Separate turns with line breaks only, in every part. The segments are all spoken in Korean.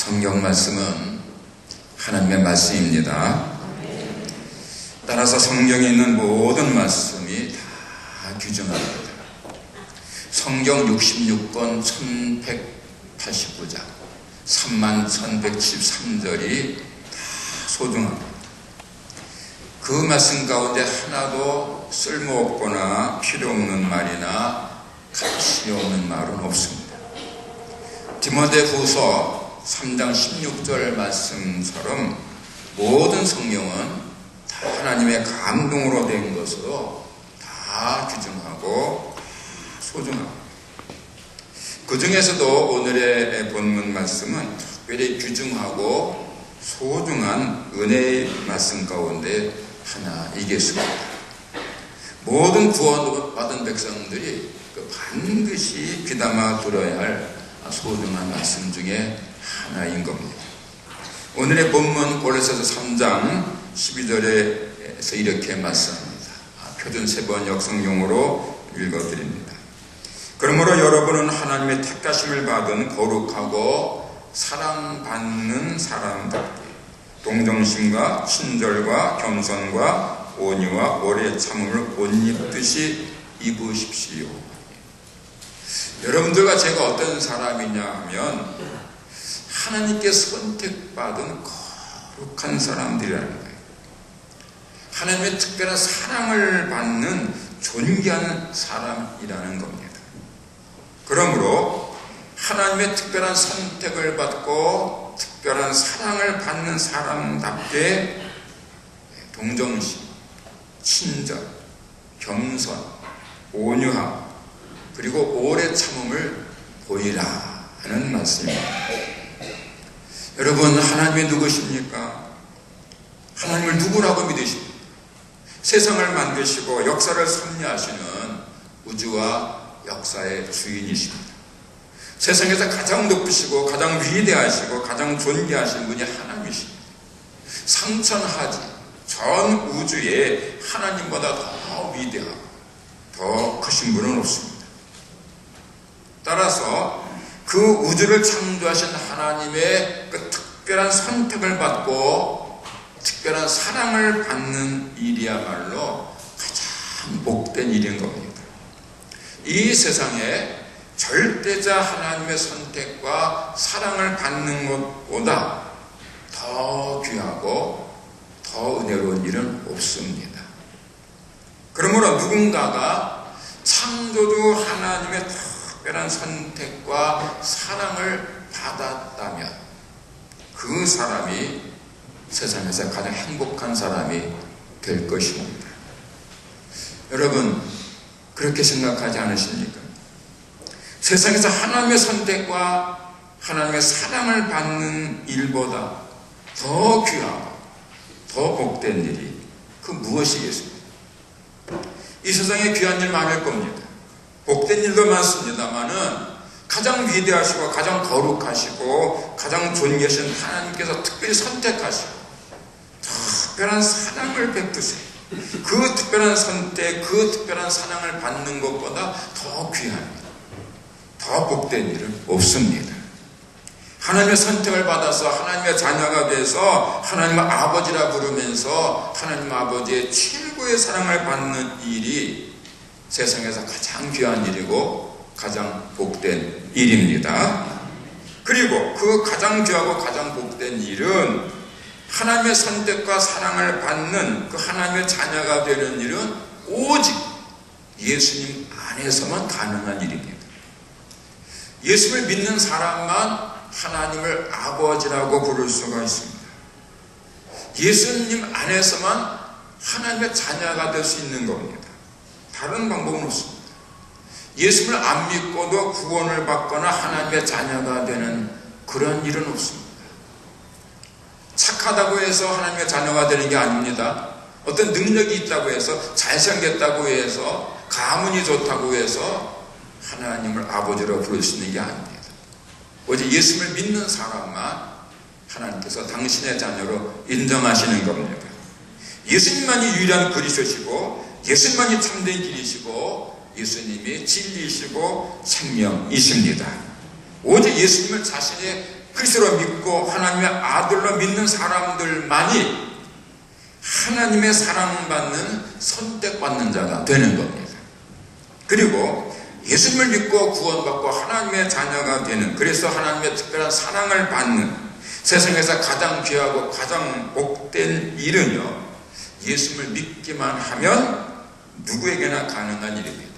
성경 말씀은 하나님의 말씀입니다. 따라서 성경에 있는 모든 말씀이 다 규정합니다. 성경 66권 1189장 31,173절이 다 소중합니다. 그 말씀 가운데 하나도 쓸모없거나 필요없는 말이나 가치없는 말은 없습니다. 디모데후서 3장 16절 말씀처럼 모든 성경은 다 하나님의 감동으로 된 것으로 다 규정하고 소중합니다. 그 중에서도 오늘의 본문 말씀은 특별히 귀중하고 소중한 은혜의 말씀 가운데 하나이겠습니다. 모든 구원받은 백성들이 반드시 귀담아 들어야 할 소중한 말씀 중에 하나인 겁니다. 오늘의 본문 골로새서 3장 12절에서 이렇게 말씀합니다. 표준 3번역 성경으로 읽어드립니다. 그러므로 여러분은 하나님의 택하심을 받은 거룩하고 사랑받는 사람답게 동정심과 친절과 겸손과 온유와 오래 참음을 옷 입듯이 입으십시오. 여러분들과 제가 어떤 사람이냐 하면 하나님께 선택받은 거룩한 사람들이라는 거예요. 하나님의 특별한 사랑을 받는 존귀한 사람이라는 겁니다. 그러므로 하나님의 특별한 선택을 받고 특별한 사랑을 받는 사람답게 동정심, 친절, 겸손, 온유함, 그리고 오래 참음을 보이라 하는 말씀입니다. 여러분, 하나님이 누구십니까? 하나님을 누구라고 믿으십니까? 세상을 만드시고 역사를 섭리하시는 우주와 역사의 주인이십니다. 세상에서 가장 높으시고 가장 위대하시고 가장 존귀하신 분이 하나님이십니다. 상천하지 전 우주에 하나님보다 더 위대하고 더 크신 분은 없습니다. 따라서 그 우주를 창조하신 하나님의 그 특별한 선택을 받고 특별한 사랑을 받는 일이야말로 가장 복된 일인 겁니다. 이 세상에 절대자 하나님의 선택과 사랑을 받는 것보다 더 귀하고 더 은혜로운 일은 없습니다. 그러므로 누군가가 창조주 하나님의 특별한 선택과 사랑을 받았다면 그 사람이 세상에서 가장 행복한 사람이 될 것입니다. 여러분, 그렇게 생각하지 않으십니까? 세상에서 하나님의 선택과 하나님의 사랑을 받는 일보다 더 귀하고 더 복된 일이 그 무엇이겠습니까? 이 세상에 귀한 일 많을 겁니다. 복된 일도 많습니다만은 가장 위대하시고 가장 거룩하시고 가장 존귀하신 하나님께서 특별히 선택하시고 특별한 사랑을 베푸세요. 그 특별한 선택, 그 특별한 사랑을 받는 것보다 더 귀합니다. 더 복된 일은 없습니다. 하나님의 선택을 받아서 하나님의 자녀가 돼서 하나님의 아버지라 부르면서 하나님 아버지의 최고의 사랑을 받는 일이 세상에서 가장 귀한 일이고 가장 복된 일입니다. 그리고 그 가장 귀하고 가장 복된 일은 하나님의 선택과 사랑을 받는 그 하나님의 자녀가 되는 일은 오직 예수님 안에서만 가능한 일입니다. 예수를 믿는 사람만 하나님을 아버지라고 부를 수가 있습니다. 예수님 안에서만 하나님의 자녀가 될 수 있는 겁니다. 다른 방법은 없습니다. 예수를 안 믿고도 구원을 받거나 하나님의 자녀가 되는 그런 일은 없습니다. 착하다고 해서 하나님의 자녀가 되는 게 아닙니다. 어떤 능력이 있다고 해서 잘생겼다고 해서 가문이 좋다고 해서 하나님을 아버지로 부를 수 있는 게 아닙니다. 오직 예수를 믿는 사람만 하나님께서 당신의 자녀로 인정하시는 겁니다. 예수님만이 유일한 그리스도시고 예수님만이 참된 길이시고 예수님이 진리이시고 생명이십니다. 오직 예수님을 자신의 그리스도로 믿고 하나님의 아들로 믿는 사람들만이 하나님의 사랑받는 선택받는 자가 되는 겁니다. 그리고 예수님을 믿고 구원받고 하나님의 자녀가 되는, 그래서 하나님의 특별한 사랑을 받는, 세상에서 가장 귀하고 가장 복된 일은요, 예수님을 믿기만 하면 누구에게나 가능한 일입니다.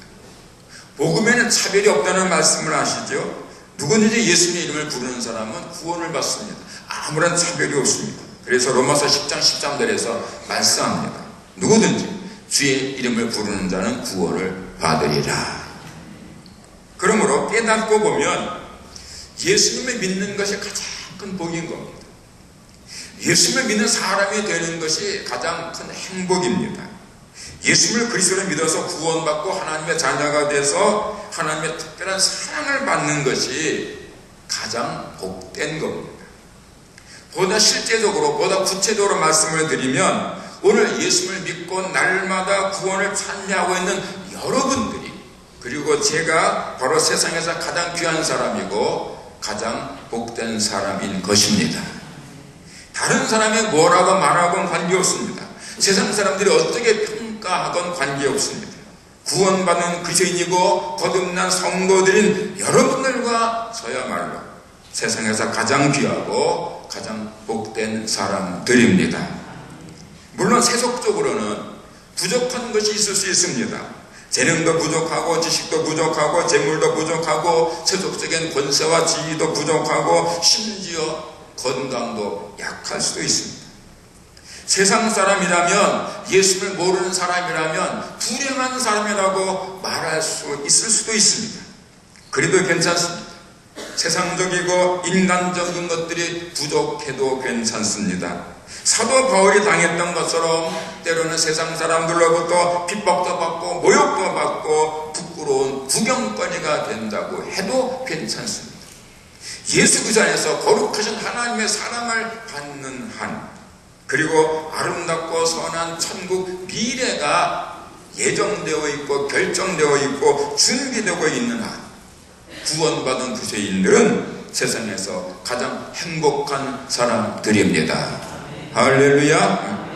복음에는 차별이 없다는 말씀을 아시죠? 누구든지 예수님의 이름을 부르는 사람은 구원을 받습니다. 아무런 차별이 없습니다. 그래서 로마서 10장 13절에서 말씀합니다. 누구든지 주의 이름을 부르는 자는 구원을 받으리라. 그러므로 깨닫고 보면 예수님을 믿는 것이 가장 큰 복인 겁니다. 예수님을 믿는 사람이 되는 것이 가장 큰 행복입니다. 예수님을 그리스도로 믿어서 구원받고 하나님의 자녀가 돼서 하나님의 특별한 사랑을 받는 것이 가장 복된 겁니다. 보다 실제적으로, 보다 구체적으로 말씀을 드리면, 오늘 예수님을 믿고 날마다 구원을 찬미하고 있는 여러분들이, 그리고 제가 바로 세상에서 가장 귀한 사람이고 가장 복된 사람인 것입니다. 다른 사람이 뭐라고 말하건 관계없습니다. 세상 사람들이 어떻게 평가하건 관계없습니다. 구원받은 그리스도인이고 거듭난 성도들인 여러분들과 저야말로 세상에서 가장 귀하고 가장 복된 사람들입니다. 물론 세속적으로는 부족한 것이 있을 수 있습니다. 재능도 부족하고 지식도 부족하고 재물도 부족하고 세속적인 권세와 지위도 부족하고 심지어 건강도 약할 수도 있습니다. 세상 사람이라면, 예수를 모르는 사람이라면 불행한 사람이라고 말할 수 있을 수도 있습니다. 그래도 괜찮습니다. 세상적이고 인간적인 것들이 부족해도 괜찮습니다. 사도 바울이 당했던 것처럼 때로는 세상 사람들로부터 핍박도 받고 모욕도 받고 부끄러운 구경거리가 된다고 해도 괜찮습니다. 예수 그리스도 안에서 거룩하신 하나님의 사랑을 받는 한, 그리고 아름답고 선한 천국 미래가 예정되어 있고 결정되어 있고 준비되고 있는 한, 구원받은 그리스도인들은 세상에서 가장 행복한 사람들입니다. 할렐루야.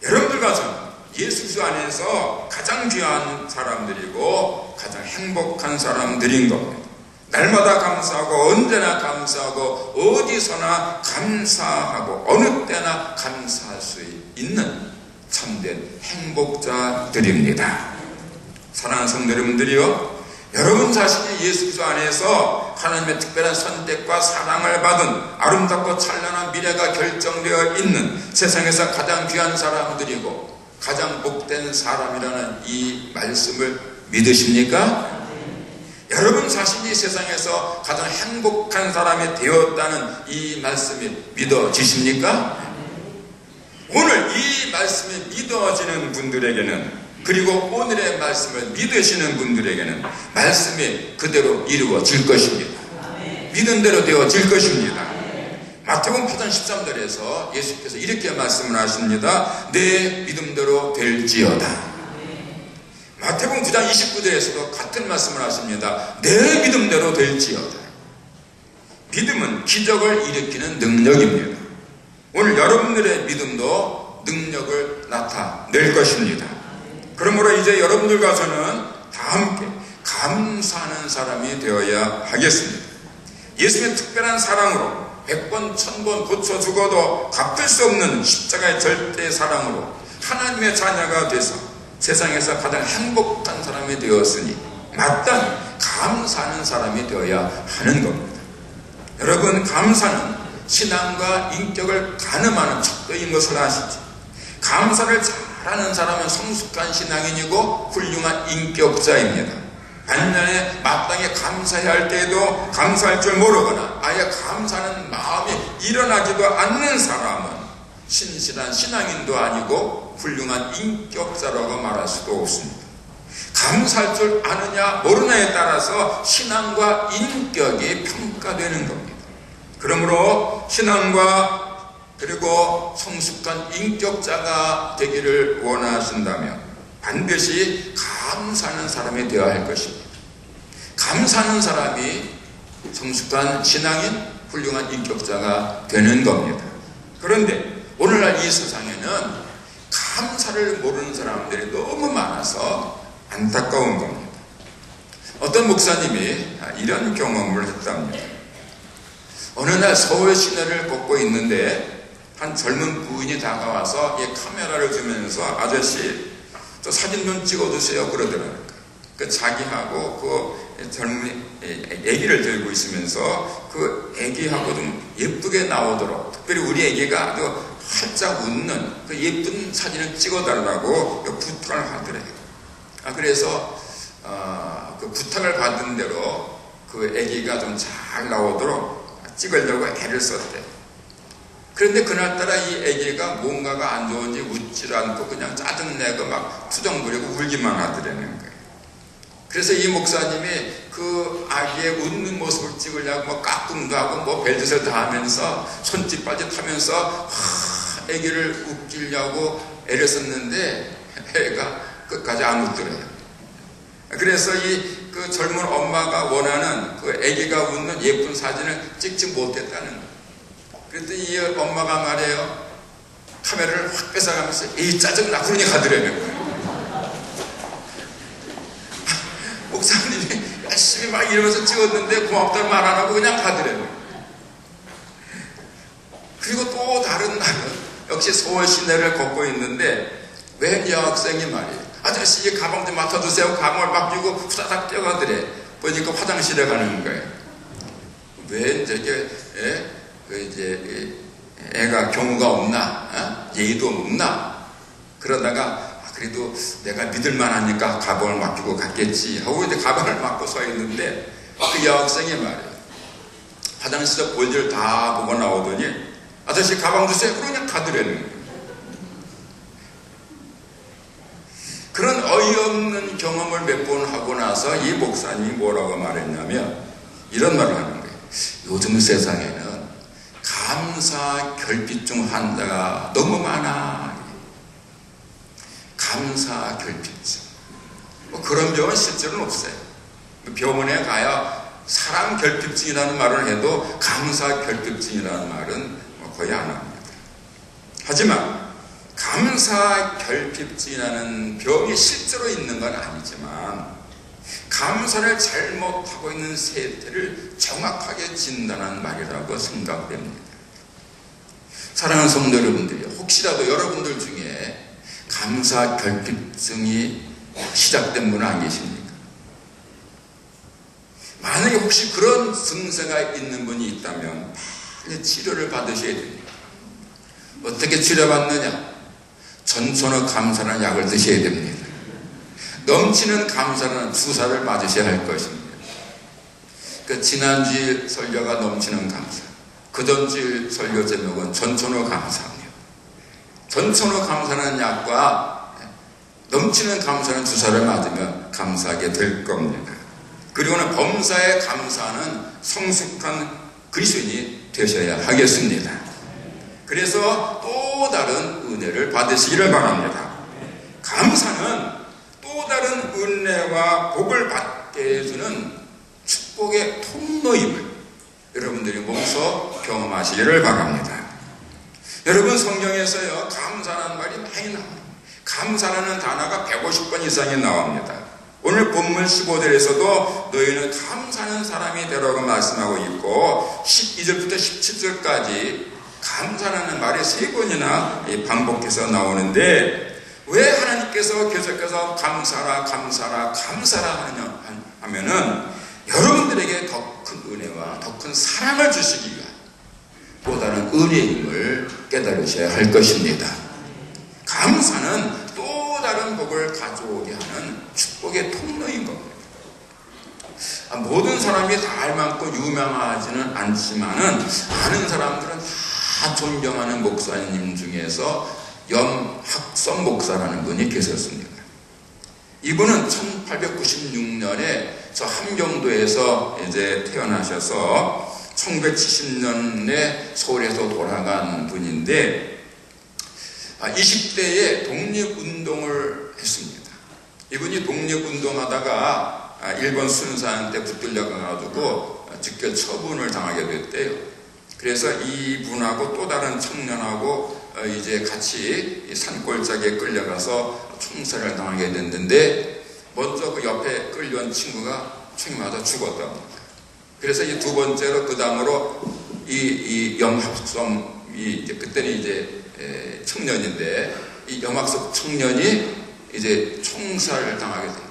여러분들과 저는 예수 그리스도 안에서 가장 귀한 사람들이고 가장 행복한 사람들인 겁니다. 날마다 감사하고 언제나 감사하고 어디서나 감사하고 어느 때나 감사할 수 있는 참된 행복자들입니다. 사랑하는 성도 여러분들이요, 여러분 자신이 예수 그리스도 안에서 하나님의 특별한 선택과 사랑을 받은 아름답고 찬란한 미래가 결정되어 있는 세상에서 가장 귀한 사람들이고 가장 복된 사람이라는 이 말씀을 믿으십니까? 여러분 자신이 세상에서 가장 행복한 사람이 되었다는 이 말씀이 믿어지십니까? 오늘 이 말씀이 믿어지는 분들에게는, 그리고 오늘의 말씀을 믿으시는 분들에게는 말씀이 그대로 이루어질 것입니다. 믿은 대로 되어질 것입니다. 마태복음 8장 13절에서 예수께서 이렇게 말씀을 하십니다. 내 믿음대로 될지어다. 마태복음 9장 29절에서도 같은 말씀을 하십니다. 내 믿음대로 될지어다. 믿음은 기적을 일으키는 능력입니다. 오늘 여러분들의 믿음도 능력을 나타낼 것입니다. 그러므로 이제 여러분들과 저는 다 함께 감사하는 사람이 되어야 하겠습니다. 예수님의 특별한 사랑으로 100번 1000번 고쳐 죽어도 갚을 수 없는 십자가의 절대 사랑으로 하나님의 자녀가 돼서 세상에서 가장 행복한 사람이 되었으니 마땅히 감사하는 사람이 되어야 하는 겁니다. 여러분, 감사는 신앙과 인격을 가늠하는 척도인 것을 아시죠? 감사를 잘하는 사람은 성숙한 신앙인이고 훌륭한 인격자입니다. 반면에 마땅히 감사해야 할 때에도 감사할 줄 모르거나 아예 감사하는 마음이 일어나지도 않는 사람은 신실한 신앙인도 아니고 훌륭한 인격자라고 말할 수도 없습니다. 감사할 줄 아느냐 모르냐에 따라서 신앙과 인격이 평가되는 겁니다. 그러므로 신앙과 그리고 성숙한 인격자가 되기를 원하신다면 반드시 감사하는 사람이 되어야 할 것입니다. 감사하는 사람이 성숙한 신앙인, 훌륭한 인격자가 되는 겁니다. 그런데 오늘날 이 세상에는 감사를 모르는 사람들이 너무 많아서 안타까운 겁니다. 어떤 목사님이 이런 경험을 했답니다. 어느 날 서울 시내를 걷고 있는데 한 젊은 부인이 다가와서 이 카메라를 주면서 아저씨 저 사진 좀 찍어주세요 그러더라고요. 그 자기하고 그 젊은 애기를 들고 있으면서 그 애기하고 좀 예쁘게 나오도록, 특별히 우리 애기가 아주 활짝 웃는 그 예쁜 사진을 찍어달라고 부탁을 하더래요. 그래서 그 부탁을 받은 대로 그 애기가 좀 잘 나오도록 찍으려고 애를 썼대요. 그런데 그날따라 이 애기가 뭔가가 안 좋은지 웃질 않고 그냥 짜증내고 막 투정 부리고 울기만 하더라는 거예요. 그래서 이 목사님이 그 아기의 웃는 모습을 찍으려고 뭐 까꿍도 하고 뭐 별짓을 다 하면서 손짓 발짓 하면서 애기를 웃기려고 애를 썼는데 애가 끝까지 안 웃더래요. 그래서 그 젊은 엄마가 원하는 그 애기가 웃는 예쁜 사진을 찍지 못했다는 거예요. 그랬더니 이 엄마가 말해요. 카메라를 확 뺏어가면서 이 짜증나 그러니 가더라는 거예요. 목사님이 열심히 막 이러면서 찍었는데 고맙다는 말 안 하고 그냥 가더래요. 그리고 또 다른 날은 역시 서울 시내를 걷고 있는데 웬 여학생이 말이에요. 아저씨 이 가방 좀 맡아주세요. 가방을 맡기고 후다닥 뛰어가더래. 보니까 화장실에 가는 거예요. 웬 저게 이제 애가 경우가 없나? 예의도 없나? 그러다가 그래도 내가 믿을만 하니까 가방을 맡기고 갔겠지 하고 이제 가방을 맡고 서 있는데 그 여학생이 말이에요. 화장실에서 볼일 다 보고 나오더니 아저씨 가방 주세요. 그러냐 가더라는 거예요. 그런 어이없는 경험을 몇 번 하고 나서 이 목사님이 뭐라고 말했냐면 이런 말을 하는 거예요. 요즘 세상에는 감사 결핍 중 환자가 너무 많아. 감사 결핍증. 뭐 그런 병은 실제로는 없어요. 병원에 가야 사랑 결핍증이라는 말을 해도 감사 결핍증이라는 말은 거의 안 합니다. 하지만 감사 결핍증이라는 병이 실제로 있는 건 아니지만 감사를 잘못하고 있는 세태를 정확하게 진단한 말이라고 생각됩니다. 사랑하는 성도 여러분들이 혹시라도 여러분들 중에 감사 결핍증이 시작된 분은 안 계십니까? 만약에 혹시 그런 증세가 있는 분이 있다면 빨리 치료를 받으셔야 됩니다. 어떻게 치료받느냐? 전천후 감사라는 약을 드셔야 됩니다. 넘치는 감사라는 주사를 맞으셔야 할 것입니다. 그 지난주에 설교가 넘치는 감사, 그 전주 설교 제목은 전천후 감사입니다. 전천후 감사라는 약과 넘치는 감사라는 주사를 맞으면 감사하게 될 겁니다. 그리고는 범사에 감사하는 성숙한 그리스도인이 되셔야 하겠습니다. 그래서 또 다른 은혜를 받으시기를 바랍니다. 감사는 또 다른 은혜와 복을 받게 해주는 축복의 통로임을 여러분들이 몸소 경험하시기를 바랍니다. 여러분 성경에서요 감사라는 말이 많이 나와요. 감사라는 단어가 150번 이상이 나옵니다. 오늘 본문 15절에서도 너희는 감사하는 사람이 되라고 말씀하고 있고 12절부터 17절까지 감사라는 말이 3번이나 반복해서 나오는데 왜 하나님께서 계속해서 감사라 감사라 감사라 하느냐 하면은 여러분들에게 더 큰 은혜와 더 큰 사랑을 주시기 위한 또 다른 은혜임을 깨달으셔야 할 것입니다. 감사는 또 다른 복을 가져오게 하는 축복의 통로인 겁니다. 모든 사람이 다 알만큼 유명하지는 않지만은 아는 사람들은 다 존경하는 목사님 중에서 염학성 목사라는 분이 계셨습니다. 이분은 1896년에 저 함경도에서 이제 태어나셔서 1970년에 서울에서 돌아간 분인데 20대에 독립운동을 했습니다. 이분이 독립운동하다가 일본 순사한테 붙들려 가지고 즉결 처분을 당하게 됐대요. 그래서 이분하고 또 다른 청년하고 이제 같이 산골짜기에 끌려가서 총살을 당하게 됐는데, 먼저 그 옆에 끌려온 친구가 총에 맞아 죽었다고 합니다. 그래서 이 두 번째로 그 다음으로 이 염학섭, 그때는 이제 청년인데, 이 염학섭 청년이 이제 총살을 당하게 된 거예요.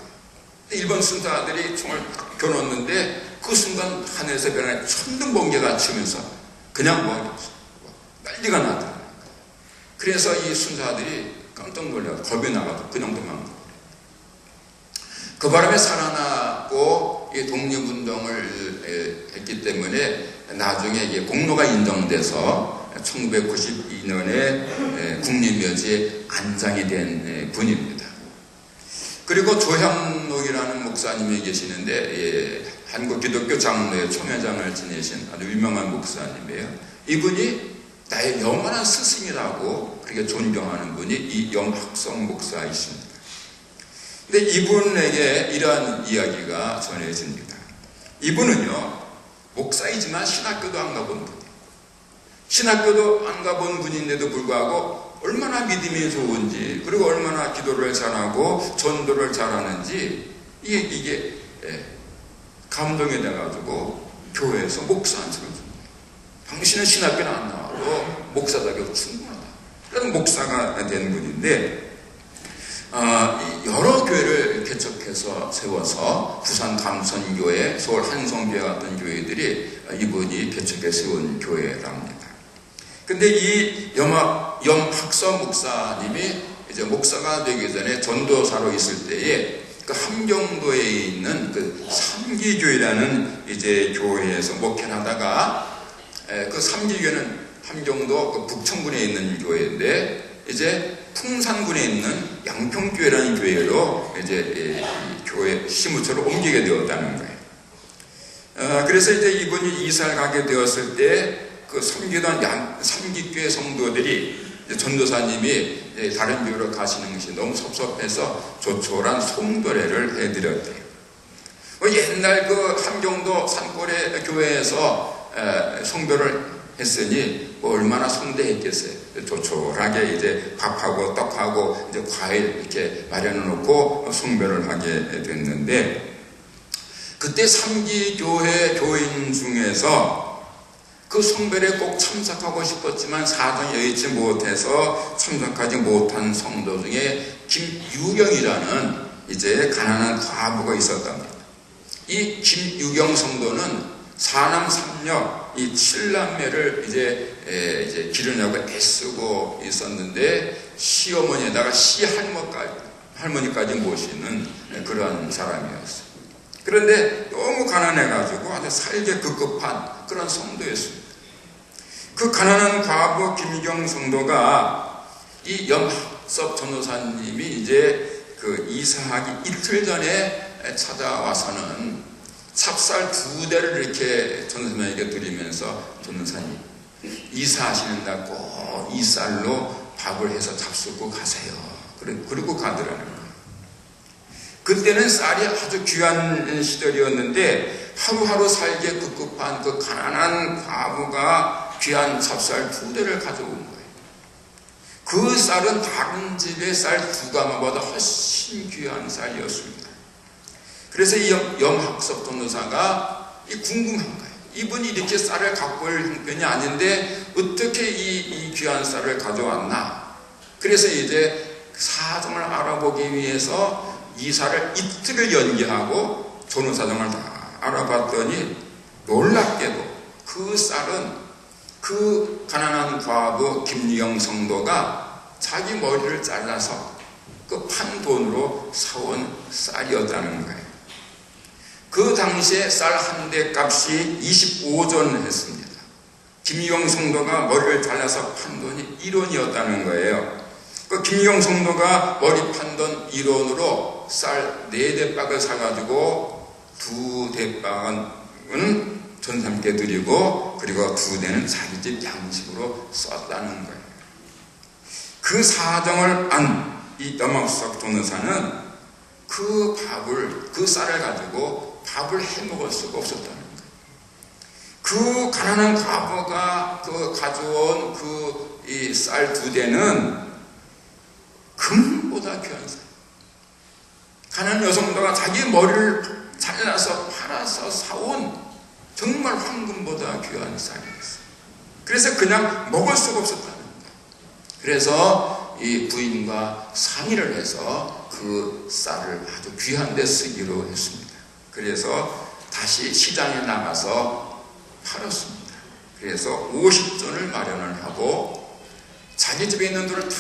일본 순사들이 총을 겨눴는데 그 순간 하늘에서 변한 천둥번개가 치면서 그냥 난리가 나더라고요. 그래서 이 순사들이 깜짝 놀라서 겁이 나가서 그냥 도망가요. 그 바람에 살아났고 이 독립운동을 했기 때문에 나중에 이게 공로가 인정돼서 1992년에 국립묘지에 안장이 된 분입니다. 그리고 조향록이라는 목사님이 계시는데, 한국 기독교 장로의 총회장을 지내신 아주 유명한 목사님이에요. 이분이 나의 영원한 스승이라고 그렇게 존경하는 분이 이 염학섭 목사이십니다. 근데 이분에게 이러한 이야기가 전해집니다. 이분은요, 목사이지만 신학교도 안 가본 분이에요. 신학교도 안 가본 분인데도 불구하고 얼마나 믿음이 좋은지, 그리고 얼마나 기도를 잘하고 전도를 잘하는지 이게 감동이 돼가지고 교회에서 목사 안수를 줍니다. 당신은 신학교는 안 나와도 목사 자격 충분하다. 그래서 목사가 된 분인데, 여러 교회를 개척해서 세워서 부산 감선교회, 서울 한성교회 같은 교회들이 이분이 개척해 세운 교회랍니다. 근데 이 염학섭 목사님이 이제 목사가 되기 전에 전도사로 있을 때에 그 함경도에 있는 그 삼기교회라는 이제 교회에서 목회를 하다가, 그 삼기교회는 함경도 그 북천군에 있는 교회인데 이제 풍산군에 있는 양평교회라는 교회로 이제 교회 시무처로 옮기게 되었다는 거예요. 그래서 이제 이분이 이사를 가게 되었을 때 그 섬기던 삼기교회 성도들이 전도사님이 다른 교회로 가시는 것이 너무 섭섭해서 조촐한 송도례를 해드렸대요. 옛날 그 함경도 산골의 교회에서 송도를 했으니 얼마나 성대했겠어요. 조촐하게 이제 밥하고 떡하고 이제 과일 이렇게 마련해 놓고 송별을 하게 됐는데, 그때 삼기교회 교인 중에서 그 성별에 꼭 참석하고 싶었지만 사정이 여의치 못해서 참석하지 못한 성도 중에 김유경이라는 이제 가난한 과부가 있었답니다. 이 김유경 성도는 사남 삼녀 이 7남매를 이제 기르려고 애쓰고 있었는데, 시어머니에다가 시할머니까지 모시는 그런 사람이었어요. 그런데 너무 가난해가지고 아주 살기 급급한 그런 성도였습니다. 그 가난한 과부 김유경 성도가 이 염학섭 전도사님이 이제 그 이사하기 이틀 전에 찾아와서는 찹쌀 2대를 이렇게 전도사님에게 드리면서, 전도사님 이사하시는 날 꼭 이 쌀로 밥을 해서 잡수고 가세요. 그리고 가더라는 거예요. 그때는 쌀이 아주 귀한 시절이었는데 하루하루 살기에 급급한 그 가난한 과부가 귀한 찹쌀 2대를 가져온 거예요. 그 쌀은 다른 집의 쌀 2가마보다 훨씬 귀한 쌀이었습니다. 그래서 이 염학섭 전도사가 궁금한 거예요. 이분이 이렇게 쌀을 갖고 올 형편이 아닌데 어떻게 이 귀한 쌀을 가져왔나. 그래서 이제 사정을 알아보기 위해서 이사를 이틀을 연기하고 전후 사정을 다 알아봤더니 놀랍게도 그 쌀은 그 가난한 과부 김유경 성도가 자기 머리를 잘라서 그 판 돈으로 사온 쌀이었다는 거예요. 그 당시에 쌀 한 대 값이 25전 했습니다. 김유경 성도가 머리를 잘라서 판 돈이 1원이었다는 거예요. 그 김유경 성도가 머리 판돈 1원으로 쌀 4대박을 사가지고 2대박은 전사님께 드리고, 그리고 2대는 자기 집 양식으로 썼다는 거예요. 그 사정을 안 이 염학섭 전도사는 그 쌀을 가지고 밥을 해 먹을 수가 없었다는 거예요. 그 가난한 과부가 그 가져온 그 이 쌀 2대는 금보다 귀한 쌀. 가난한 여성도가 자기 머리를 잘라서 팔아서 사온 정말 황금보다 귀한 쌀이었어요. 그래서 그냥 먹을 수가 없었다는 거예요. 그래서 이 부인과 상의를 해서 그 쌀을 아주 귀한 데 쓰기로 했습니다. 그래서 다시 시장에 나가서 팔았습니다. 그래서 50전을 마련을 하고 자기 집에 있는 돈을 다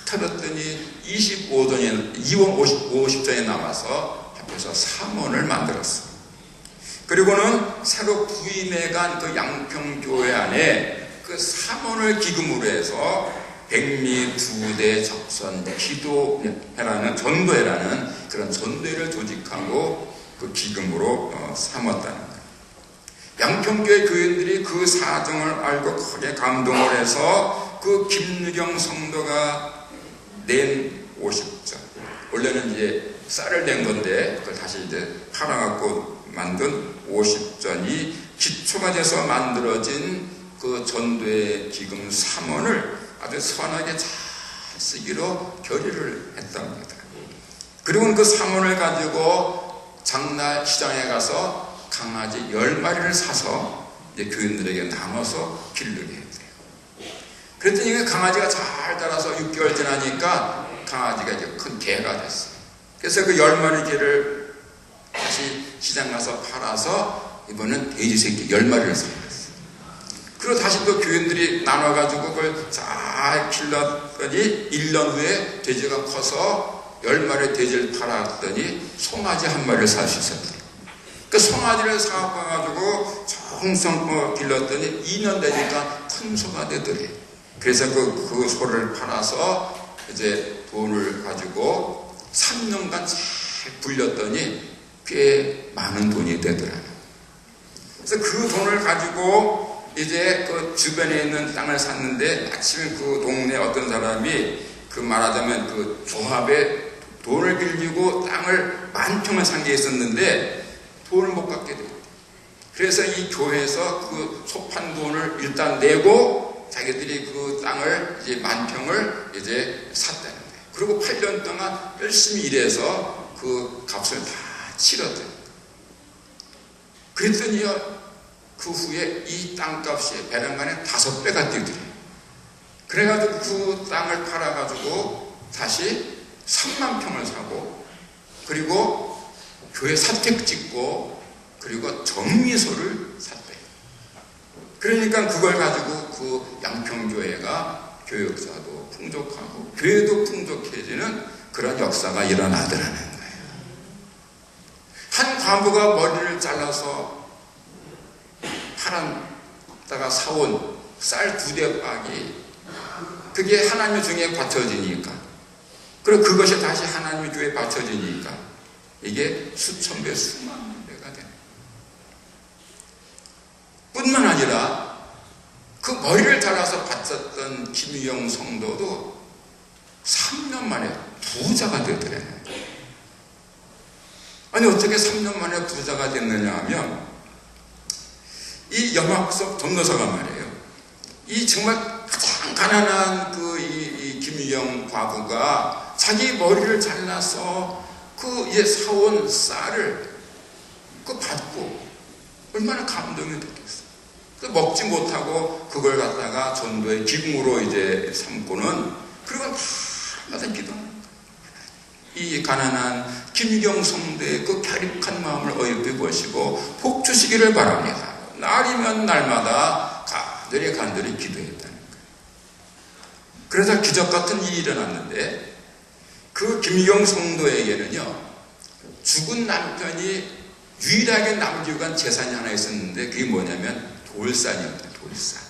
털었더니 50전이 남아서 합해서 3원을 만들었어요. 그리고는 새로 부임해간 그 양평교회 안에 그 3원을 기금으로 해서 백미 2대 적선 기도회라는 전도회라는 그런 전도회를 조직하고 그 기금으로 삼았다는 거예요. 양평교회 교인들이 그 사정을 알고 크게 감동을 해서 그 김유경 성도가 낸 50전, 원래는 이제 쌀을 낸 건데 그걸 다시 이제 팔아갖고 만든 50전이 기초가 돼서 만들어진 그 전도의 기금 3원을 아주 선하게 잘 쓰기로 결의를 했답니다. 그리고 그 3원을 가지고 장날 시장에 가서 강아지 10마리를 사서 이제 교인들에게 나눠서 기르게 했대요. 그랬더니 그 강아지가 잘 자라서 6개월 지나니까 강아지가 이제 큰 개가 됐어요. 그래서 그 10마리 개를 다시 시장 가서 팔아서 이번엔 돼지 새끼 10마리를 사왔어요. 그리고 다시 또 교인들이 나눠가지고 그걸 잘 길렀더니 1년 후에 돼지가 커서 10마리 돼지를 팔았더니 송아지 1마리를 살 수 있었대요. 그 송아지를 사와가지고 정성껏 길렀더니 2년 되니까 큰 소가 되더래요. 그래서 그 소를 팔아서 이제 돈을 가지고 3년간 잘 불렸더니 꽤 많은 돈이 되더라고요. 그래서 그 돈을 가지고 이제 그 주변에 있는 땅을 샀는데 마침 그 동네 어떤 사람이 그 말하자면 그 조합에 돈을 빌리고 땅을 10,000평을 산 게 있었는데 돈을 못 갚게 됐대요. 그래서 이 교회에서 그 소 판 돈을 일단 내고 자기들이 그 땅을 이제 10,000평을 이제 샀다는 거예요. 그리고 8년 동안 열심히 일해서 그 값을 다 치렀대요. 그랬더니요, 그 후에 이 땅값이 배란간에 5배가 뛰더래요. 그래가지고 그 땅을 팔아가지고 다시 3만 평을 사고, 그리고 교회 사택 짓고, 그리고 정미소를 샀대요. 그러니까 그걸 가지고 그 양평교회가 교역사도 풍족하고 교회도 풍족해지는 그런 역사가 일어나더라는 거예요. 한 과부가 머리를 잘라서 팔았다가 사온 쌀 2대 빡이 그게 하나님의 중에 바쳐지니까, 그리고 그것이 다시 하나님의 교회에 바쳐지니까 이게 수천 배 수만 배가 되는, 뿐만 아니라 그 머리를 잘라서 바쳤던 김유영 성도도 3년 만에 부자가 되더래요. 아니 어떻게 3년 만에 부자가 됐느냐 하면, 이 영학석 전도사가 말이에요, 이 정말 가장 가난한 이 김유영 과부가 자기 머리를 잘라서 그 사온 쌀을 그 받고 얼마나 감동이 됐겠어요. 먹지 못하고 그걸 갖다가 전도의 기금으로 이제 삼고는, 그리고 날마다 기도하는 거예요. 이 가난한 김유경 성도의 그 갸륵한 마음을 어여삐 보시고 복 주시기를 바랍니다. 날이면 날마다 간절히 기도했다는 거예요. 그러자 기적 같은 일이 일어났는데, 그 김유경 성도에게는요, 죽은 남편이 유일하게 남기고 간 재산이 하나 있었는데, 그게 뭐냐면 돌산이었대요. 돌산.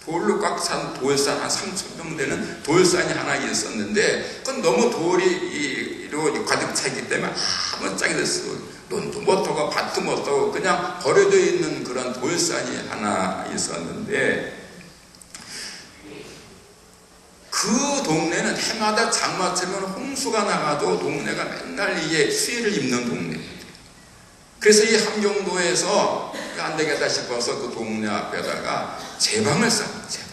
돌로 꽉 산 돌산, 한 3,000평 되는 돌산이 하나 있었는데, 그건 너무 돌이 가득 차 있기 때문에 아무 짝이 됐어요. 논도 못하고 밭도 못하고 그냥 버려져 있는 그런 돌산이 하나 있었는데, 그 동네는 해마다 장마철이면 홍수가 나가도 동네가 맨날 이게 수해를 입는 동네예요. 그래서 이 함경도에서 안 되겠다 싶어서 그 동네 앞에다가 제방을 쌓았어요. 제방.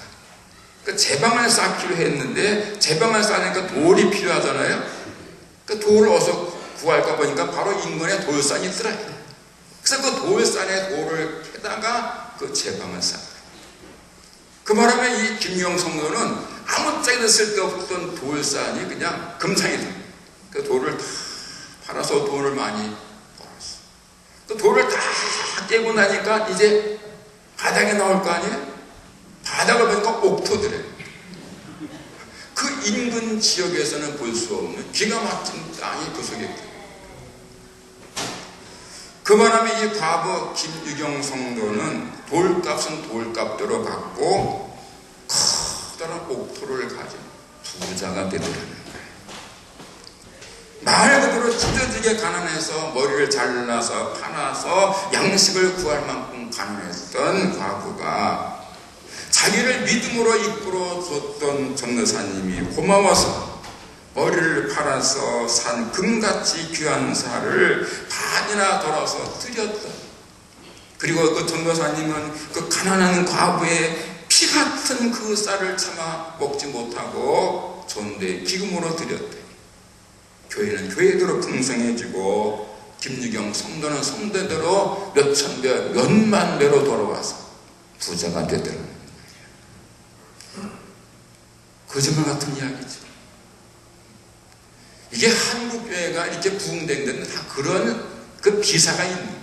그 제방을 쌓기로 했는데 제방을 쌓으니까 돌이 필요하잖아요. 그 돌을 어디서 구할까 보니까 바로 인근에 돌산이 있더라고요. 그래서 그 돌산에 돌을 캐다가 그 제방을 쌓아요. 그 바람에 이 김유경 성도는 아무짝에도 쓸데없던 돌산이 그냥 금상이 됩니다. 그 돌을 다 팔아서 돈을 많이 벌었어. 그 돌을 다 깨고 나니까 이제 바닥에 나올 거 아니에요? 바닥을 보니까 옥토들이에요. 그 인근 지역에서는 볼 수 없는 기가 막힌 땅이 그 속에 있다. 그 바람에 이 과부 김유경 성도는 돌값은 돌값대로 받고 커다란 옥토를 가진 부자가 되더라는 거예요. 말 그대로 찢어지게 가난해서 머리를 잘라서 파놔서 양식을 구할 만큼 가난했던 과부가 자기를 믿음으로 이끌어 줬던 전도사님이 고마워서 머리를 팔아서 산 금같이 귀한 살을 반이나 덜어서 드렸던, 그리고 그 전도사님은 그 가난한 과부의 피 같은 그 쌀을 참아 먹지 못하고 전도의 기금으로 드렸대. 교회는 교회대로 풍성해지고 김유경 성도는 성도대로 몇천 배, 몇만 배로 돌아와서 부자가 되더라는 거예요. 거짓말 같은 이야기죠. 이게 한국교회가 이렇게 부흥된 데는 다 그런 그 기사가 있는 거예요.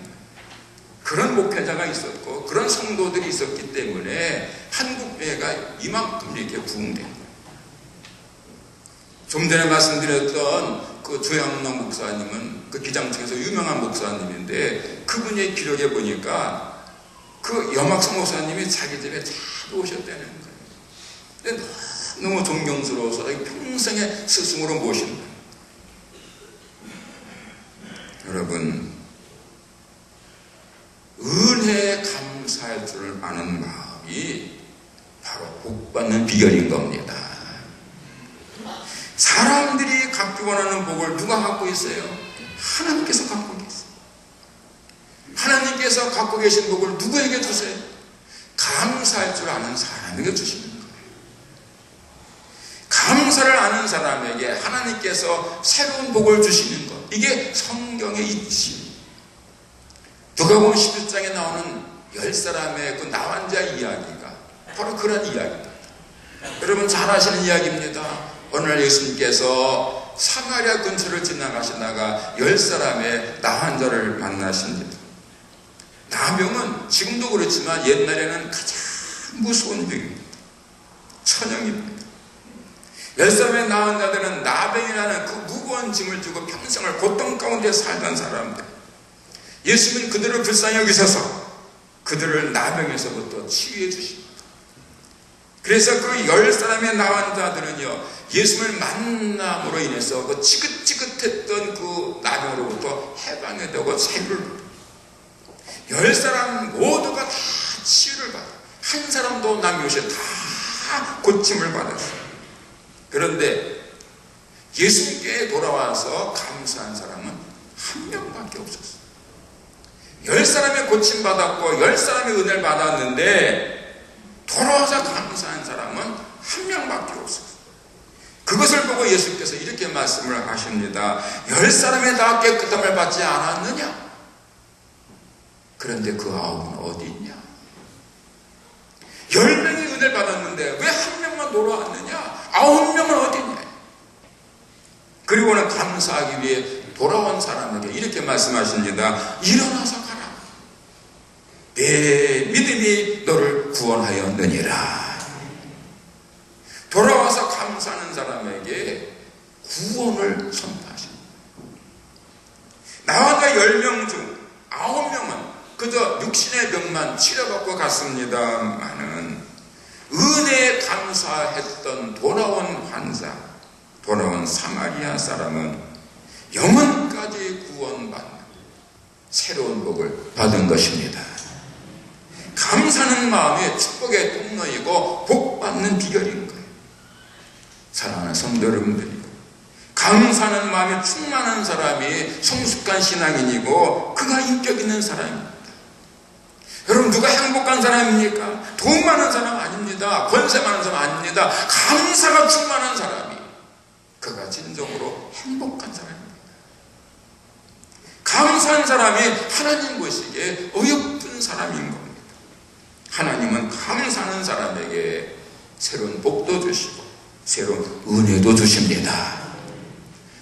그런 목회자가 있었고 그런 성도들이 있었기 때문에 한국교회가 이만큼 이렇게 부흥된 거예요. 좀 전에 말씀드렸던 그 조양로 목사님은 그 기장청에서 유명한 목사님인데 그분의 기록에 보니까 그 염학성 목사님이 자기 집에 잘 오셨다는 거예요. 근데 너무 존경스러워서 평생에 스승으로 모신 거예요. 여러분, 은혜에 감사할 줄 아는 마음이 바로 복받는 비결인 겁니다. 사람들이 갖기 원하는 복을 누가 갖고 있어요? 하나님께서 갖고 계세요. 하나님께서 갖고 계신 복을 누구에게 주세요? 감사할 줄 아는 사람에게 주시는 거예요. 감사를 아는 사람에게 하나님께서 새로운 복을 주시는 것, 이게 성경의 이치입니다. 누가복음 11장에 나오는 10사람의 그 나환자 이야기가 바로 그런 이야기입니다. 여러분 잘 아시는 이야기입니다. 어느 날 예수님께서 사마리아 근처를 지나가시다가 10사람의 나환자를 만나십니다. 나병은 지금도 그렇지만 옛날에는 가장 무서운 병입니다. 천형입니다. 10사람의 나환자들은 나병이라는 그 무거운 짐을 지고 평생을 고통 가운데 살던 사람들. 예수님은 그들을 불쌍히 여기셔서 그들을 나병에서부터 치유해 주십니다. 그래서 그 10사람의 나환자들은요, 예수님을 만남으로 인해서 그 지긋지긋했던 그 나병으로부터 해방이 되고 자유를 받아요. 10사람 모두가 다 치유를 받아요. 한 사람도 남겨오셔 다 고침을 받았어요. 그런데 예수님께 돌아와서 감사한 사람은 한 명밖에 없었어요. 10사람이 고침받았고 10사람이 은혜를 받았는데 돌아와서 감사한 사람은 한 명밖에 없었어요. 그것을 보고 예수님께서 이렇게 말씀을 하십니다. 10사람이 다 깨끗함을 받지 않았느냐? 그런데 그 9은 어디 있냐? 10명이 은혜를 받았는데 왜 한 명만 돌아왔느냐? 9명은 어디 있냐? 그리고는 감사하기 위해 돌아온 사람에게 이렇게 말씀하십니다. 일어나서 가라. 내 믿음이 너를 구원하였느니라. 돌아와서 감사하는 사람에게 구원을 선포하십니다. 나와가 10명 중 9명은 그저 육신의 병만 치료받고 갔습니다마는 은혜에 감사했던 돌아온 환자, 돌아온 사마리아 사람은 영혼까지 구원받는 새로운 복을 받은 것입니다. 감사하는 마음이 축복의 통로이고 복받는 비결인 거예요. 사랑하는 성도 여러분들이 감사하는 마음이 충만한 사람이 성숙한 신앙인이고 그가 인격 있는 사람입니다. 여러분, 누가 행복한 사람입니까? 돈 많은 사람 아닙니다. 권세 많은 사람 아닙니다. 감사가 충만한 사람이 그가 진정으로 행복한 사람입니다. 감사한 사람이 하나님 보시기에 어여쁜 사람인 겁니다. 하나님은 감사하는 사람에게 새로운 복도 주시고 새로운 은혜도 주십니다.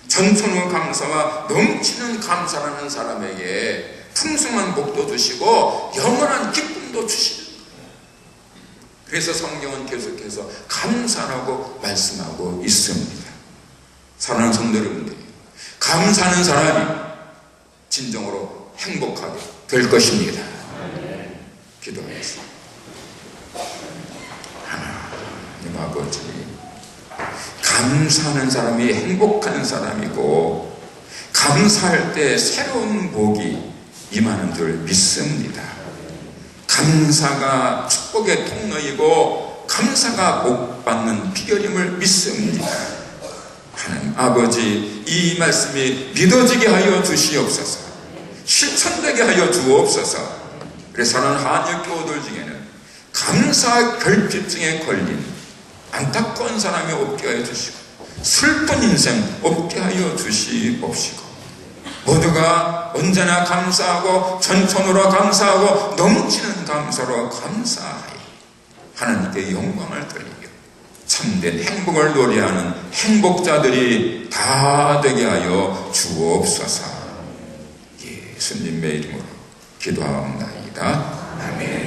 전천후 감사와 넘치는 감사라는 사람에게 풍성한 복도 주시고 영원한 기쁨도 주시는 거예요. 그래서 성경은 계속해서 감사라고 말씀하고 있습니다. 사랑하는 성도 여러분들, 감사하는 사람이 진정으로 행복하게 될 것입니다. 기도하겠습니다. 하나님 아버지, 감사하는 사람이 행복한 사람이고 감사할 때 새로운 복이 임하는 줄 믿습니다. 감사가 축복의 통로이고 감사가 복 받는 비결임을 믿습니다. 하나님 아버지, 이 말씀이 믿어지게 하여 주시옵소서. 실천되게 하여 주옵소서. 그래서 사는 한역교우들 중에는 감사 결핍증에 걸린 안타까운 사람이 없게 하여 주시고 슬픈 인생 없게 하여 주시옵시고 모두가 언제나 감사하고 전천후로 감사하고 넘치는 감사로 감사하여 하나님께 영광을 돌리며 참된 행복을 노래하는 행복자들이 다 되게 하여 주옵소서. 예수님의 이름으로 기도하옵나이다. 아멘.